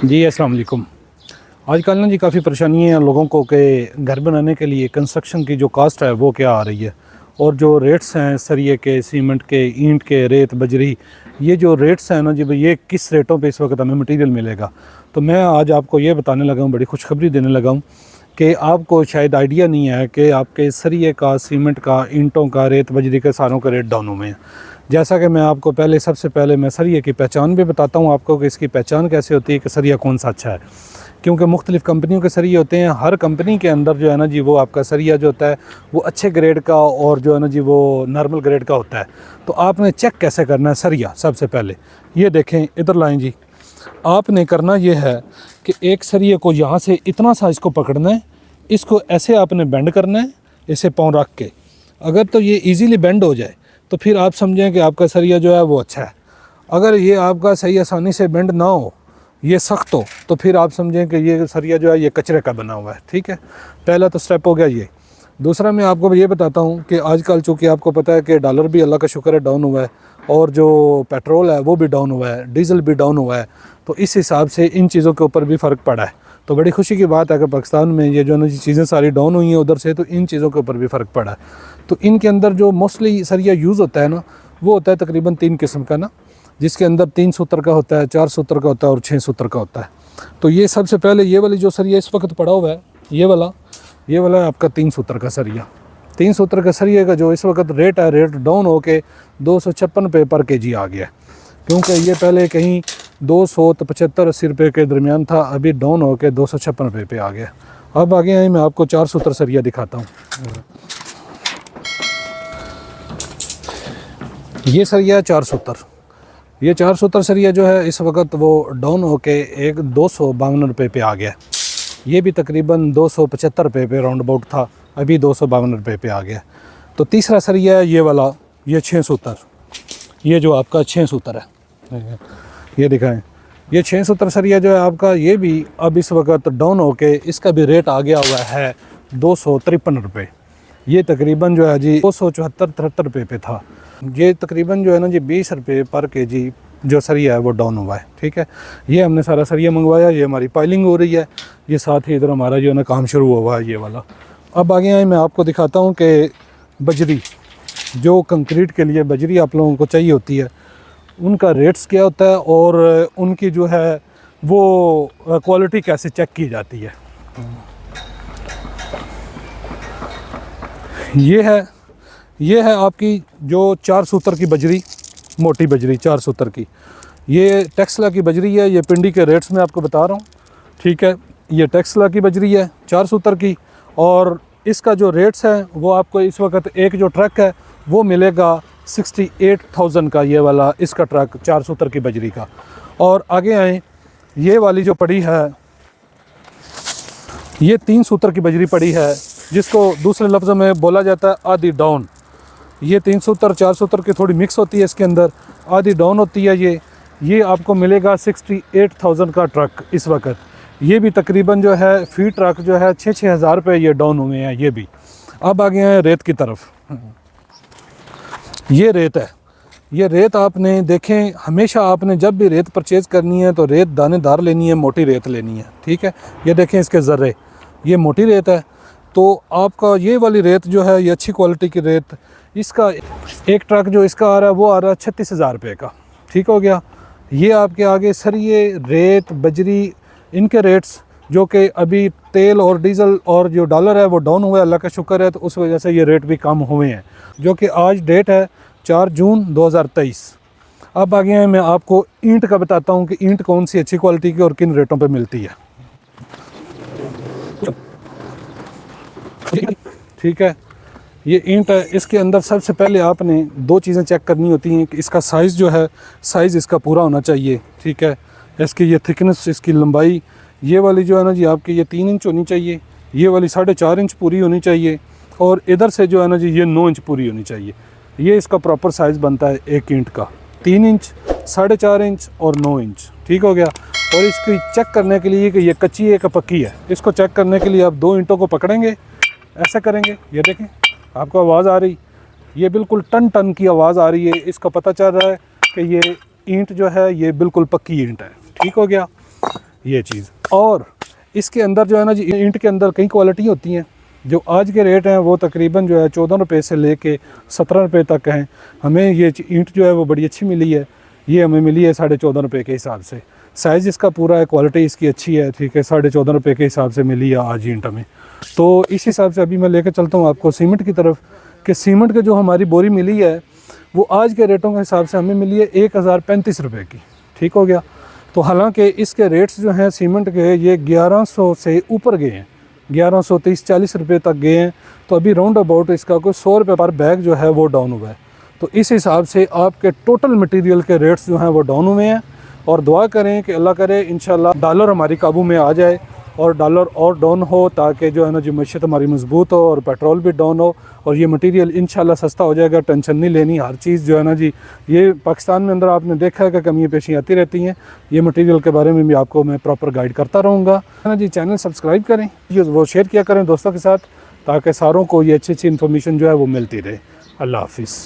जी अस्सलाम वालेकुम। आजकल ना जी काफ़ी परेशानी है लोगों को कि घर बनाने के लिए कंस्ट्रक्शन की जो कास्ट है वो क्या आ रही है, और जो रेट्स हैं सरिये के, सीमेंट के, ईंट के, रेत, बजरी, ये जो रेट्स हैं ना जी भाई, ये किस रेटों पे इस वक्त हमें मटेरियल मिलेगा। तो मैं आज आपको ये बताने लगा हूँ, बड़ी खुशखबरी देने लगा हूँ कि आपको शायद आइडिया नहीं है कि आपके सरिये का, सीमेंट का, ईंटों का, रेत बजरी के सारों का रेट डाउन हुए हैं। जैसा कि मैं आपको सबसे पहले मैं सरिये की पहचान भी बताता हूँ आपको कि इसकी पहचान कैसे होती है कि सरिया कौन सा अच्छा है, क्योंकि मुख्तलिफ़ कंपनियों के सरिये होते हैं। हर कंपनी के अंदर जो है ना जी वो आपका सरिया जो होता है वो अच्छे ग्रेड का और जो है ना जी वो नॉर्मल ग्रेड का होता है। तो आपने चेक कैसे करना है सरिया, सबसे पहले ये देखें, इधर लाएँ जी। आपने करना ये है कि एक सरिये को यहाँ से इतना सा इसको पकड़ना है, इसको ऐसे आपने बेंड करना है, ऐसे पाँव रख के। अगर तो ये इजीली बेंड हो जाए तो फिर आप समझें कि आपका सरिया जो है वो अच्छा है। अगर ये आपका सही आसानी से बेंड ना हो, ये सख्त हो, तो फिर आप समझें कि ये सरिया जो है ये कचरे का बना हुआ है। ठीक है, पहला तो स्टेप हो गया ये। दूसरा मैं आपको ये बताता हूँ कि आजकल चूँकि आपको पता है कि डॉलर भी अल्लाह का शुक्र है डाउन हुआ है, और जो पेट्रोल है वो भी डाउन हुआ है, डीज़ल भी डाउन हुआ है, तो इस हिसाब से इन चीज़ों के ऊपर भी फ़र्क पड़ा है। तो बड़ी खुशी की बात है कि पाकिस्तान में ये जो है ना चीज़ें सारी डाउन हुई हैं उधर से, तो इन चीज़ों के ऊपर भी फ़र्क पड़ा है। तो इनके अंदर जो मोस्टली सरिया यूज़ होता है ना, वो होता है तकरीबन 3 किस्म का ना, जिसके अंदर 3 सूत्र का होता है, 4 सूत्र का होता है और 6 सूत्र का होता है। तो ये सबसे पहले ये वाली जो सरिया इस वक्त पड़ा हुआ है, ये वाला है आपका 3 सूत्र का सरिया। 3 सूत्र का सरिये का जो इस वक्त रेट है, रेट डाउन होके 256 रुपये पर केजी आ गया, क्योंकि ये पहले कहीं 275-80 रुपये के दरमियान था, अभी डाउन होके 256 रुपये पे आ गया। अब आगे आए मैं आपको 4 सूत्र सरिया दिखाता हूँ। ये सरिया 4 सूत्र, ये 4 सूत्र सरिया जो है इस वक्त वो डाउन होके एक 252 रुपये पे आ गया। ये भी तकरीबन 275 रुपये पे राउंड अबाउट था, अभी 252 रुपये पे आ गया। तो तीसरा सरिया है ये वाला, ये 6 सूत्र, ये जो आपका 6 सूत्र है, ये दिखाएं, ये 6 सूत्र सरिया जो है आपका, ये भी अब इस वक्त डाउन होके इसका भी रेट आ गया हुआ है 253 रुपये। ये तकरीबन जो है जी 274-73 रुपये पे था। ये तकरीबन जो है ना जी 20 रुपये पर केजी जो सरिया है वो डाउन हुआ है। ठीक है, ये हमने सारा सरिया मंगवाया, ये हमारी पाइलिंग हो रही है, ये साथ ही इधर हमारा जो है ना काम शुरू हुआ है ये वाला। अब आगे आए मैं आपको दिखाता हूँ कि बजरी, जो कंक्रीट के लिए बजरी आप लोगों को चाहिए होती है, उनका रेट्स क्या होता है और उनकी जो है वो क्वालिटी कैसे चेक की जाती है। ये है आपकी जो 4 सूत्र की बजरी, मोटी बजरी 4 सूत्र की। ये टेक्सला की बजरी है, ये पिंडी के रेट्स में आपको बता रहा हूँ। ठीक है, ये टेक्सला की बजरी है 4 सूत्र की, और इसका जो रेट्स है वो आपको इस वक्त एक जो ट्रक है वो मिलेगा 68,000 का, ये वाला इसका ट्रक 4 सूत्र की बजरी का। और आगे आए, ये वाली जो पड़ी है, ये 3 सूत्र की बजरी पड़ी है, जिसको दूसरे लफ्ज़ों में बोला जाता है आधी डाउन। ये 3 सूत्र 4 सूत्र की थोड़ी मिक्स होती है, इसके अंदर आधी डाउन होती है। ये आपको मिलेगा 68,000 का ट्रक इस वक्त। ये भी तकरीबन जो है फी ट्रक जो है 6-6 हज़ार रुपये ये डाउन हुए हैं ये भी। अब आ गए हैं रेत की तरफ। ये रेत है, ये रेत आपने देखें, हमेशा आपने जब भी रेत परचेज़ करनी है तो रेत दानेदार लेनी है, मोटी रेत लेनी है। ठीक है, ये देखें इसके ज़र्रे, ये मोटी रेत है। तो आपका ये वाली रेत जो है ये अच्छी क्वालिटी की रेत, इसका एक ट्रक जो इसका आ रहा है वो आ रहा है 36,000 रुपये का। ठीक हो गया। ये आपके आगे सरिये, रेत, बजरी, इनके रेट्स जो कि अभी तेल और डीज़ल और जो डॉलर है वो डाउन हुआ है, अल्लाह का शुक्र है, तो उस वजह से ये रेट भी कम हुए हैं, जो कि आज डेट है 4 जून 2023। अब आगे हैं मैं आपको ईंट का बताता हूँ कि ईंट कौन सी अच्छी क्वालिटी की और किन रेटों पे मिलती है। ठीक है, ये ईंट है, इसके अंदर सबसे पहले आपने 2 चीज़ें चेक करनी होती हैं कि इसका साइज़ जो है, साइज़ इसका पूरा होना चाहिए। ठीक है, इसकी ये थिकनेस, इसकी लंबाई, ये वाली जो है ना जी आपकी ये 3 इंच होनी चाहिए, ये वाली 4.5 इंच पूरी होनी चाहिए, और इधर से जो है ना जी ये 9 इंच पूरी होनी चाहिए। ये इसका प्रॉपर साइज़ बनता है एक ईंट का, 3 इंच, 4.5 इंच और 9 इंच। ठीक हो गया। और इसकी चेक करने के लिए कि ये कच्ची है कि पक्की है, इसको चेक करने के लिए आप 2 ईंटों को पकड़ेंगे, ऐसा करेंगे, ये देखें आपको आवाज़ आ रही, ये बिल्कुल टन टन की आवाज़ आ रही है, इसका पता चल रहा है कि ये ईंट जो है ये बिल्कुल पक्की ईंट है। ठीक हो गया। ये चीज़। और इसके अंदर जो है ना जी, ईंट के अंदर कई क्वालिटी होती हैं। जो आज के रेट हैं वो तकरीबन जो है 14 रुपये से लेके 17 रुपये तक हैं। हमें ये ईंट जो है वो बड़ी अच्छी मिली है, ये हमें मिली है 14.5 रुपये के हिसाब से। साइज़ इसका पूरा है, क्वालिटी इसकी अच्छी है, ठीक है। 14.5 रुपये के हिसाब से मिली है आज ईंट हमें। तो इस हिसाब से अभी मैं लेकर चलता हूँ आपको सीमेंट की तरफ, कि सीमेंट के जो हमारी बोरी मिली है वो आज के रेटों के हिसाब से हमें मिली है 1035 रुपये की, ठीक हो गया। तो हालांकि इसके रेट्स जो हैं सीमेंट के ये 1100 से ऊपर गए हैं, 1130-40 रुपये तक गए हैं। तो अभी राउंड अबाउट इसका कोई 100 रुपये पर बैग जो है वो डाउन हुआ है। तो इस हिसाब से आपके टोटल मटेरियल के रेट्स जो हैं वो डाउन हुए हैं। और दुआ करें कि अल्लाह करे इंशाल्लाह डॉलर हमारी काबू में आ जाए और डॉलर और डाउन हो, ताकि जो है ना जी मईशत हमारी मजबूत हो और पेट्रोल भी डाउन हो और ये मटेरियल इंशाल्लाह सस्ता हो जाएगा। टेंशन नहीं लेनी, हर चीज़ जो है ना जी, ये पाकिस्तान में अंदर आपने देखा है कि कमियाँ पेशी आती रहती हैं। ये मटेरियल के बारे में भी आपको मैं प्रॉपर गाइड करता रहूँगा, है ना जी। चैनल सब्सक्राइब करें, ये वो शेयर किया करें दोस्तों के साथ, ताकि सारों को ये अच्छी अच्छी इन्फॉर्मेशन जो है वो मिलती रहे। अल्लाह हाफिज़।